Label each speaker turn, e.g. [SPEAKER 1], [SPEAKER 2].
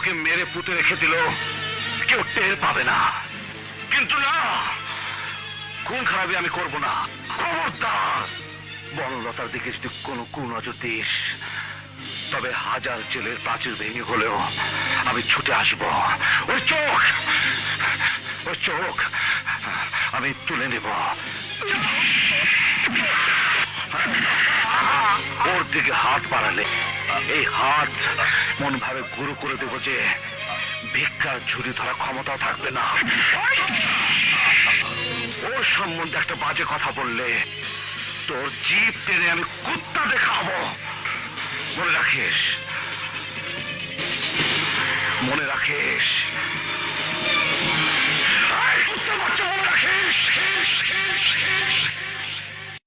[SPEAKER 1] তোকে মেরে পুঁতে রেখে দিল, কেউ টের পাবে না। কিন্তু না, খুন খারাপি আমি করব না। খবরদার বনলতার দিকে যদি কোনো কুনজর দিস, তবে হাজার জেলের প্রাচীর ভেঙে হলেও আমি ছুটে আসব। ওই চোখ আমি তুলে নেব। ওর দিকে হাত বাড়ালে এই হাত মন ভাবে গুরু করে দেব যে ভিক্ষার ঝুড়ি ধরা ক্ষমতা থাকবে না। ওর সম্বন্ধে একটা বাজে কথা বললে তোর জিভ টেনে আমি কুত্তা দেখাবো। মনে রাখিস, মনে রাখিস।